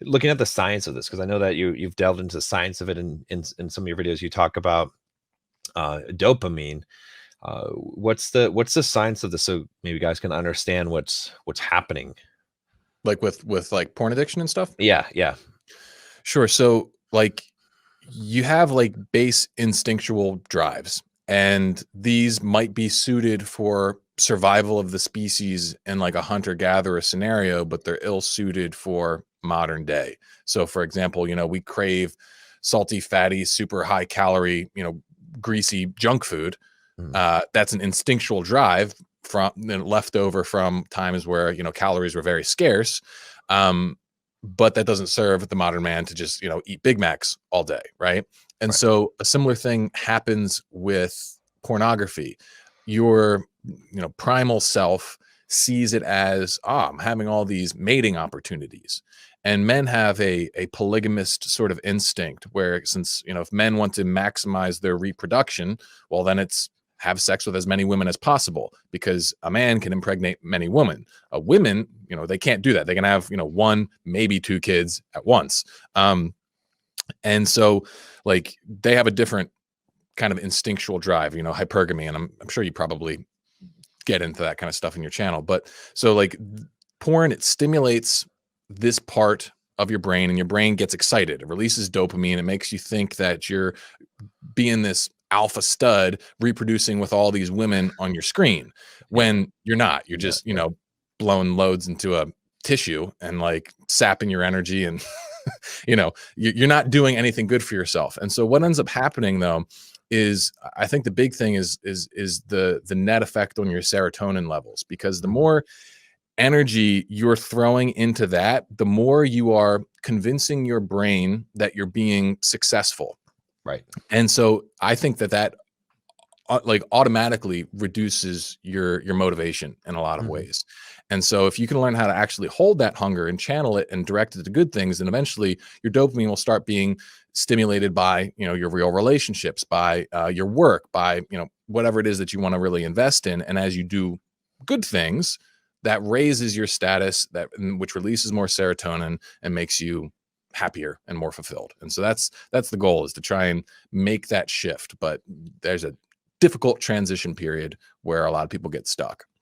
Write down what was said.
Looking at the science of this, because I know that you've delved into the science of it in some of your videos. You talk about dopamine. What's the science of this, so maybe guys can understand what's happening? Like with like porn addiction and stuff. Yeah, yeah, Sure. So like you have like base instinctual drives, and these might be suited for survival of the species in like a hunter gatherer scenario, but they're ill suited for modern day. So for example, we crave salty, fatty, super high calorie, greasy junk food. mm, That's an instinctual drive from left over from times where calories were very scarce. Um, but that doesn't serve the modern man to just eat Big Macs all day, right? And right, so a similar thing happens with pornography. Your primal self sees it as, I'm having all these mating opportunities. And men have a polygamist sort of instinct where, since if men want to maximize their reproduction, well, then it's have sex with as many women as possible, because a man can impregnate many women. Women, they can't do that. They can have one, maybe two kids at once. And so like they have a different kind of instinctual drive, hypergamy. And I'm sure you probably get into that kind of stuff in your channel. But so like porn, it stimulates this part of your brain, and your brain gets excited. It releases dopamine. It makes you think that you're being this alpha stud reproducing with all these women on your screen, yeah, when you're not. You're yeah, just yeah. blowing loads into a tissue and like sapping your energy, and you're not doing anything good for yourself. And so what ends up happening though is, I think the big thing is the net effect on your serotonin levels, because the Mhm. more energy you're throwing into that, the more you are convincing your brain that you're being successful. Right. And so I think that like automatically reduces your motivation in a lot of Mhm. ways. And so if you can learn how to actually hold that hunger and channel it and direct it to good things, then eventually your dopamine will start being stimulated by your real relationships, by your work, by whatever it is that you want to really invest in. And as you do good things, that raises your status, which releases more serotonin and makes you happier and more fulfilled. And so that's the goal, is to try and make that shift. But there's a difficult transition period where a lot of people get stuck.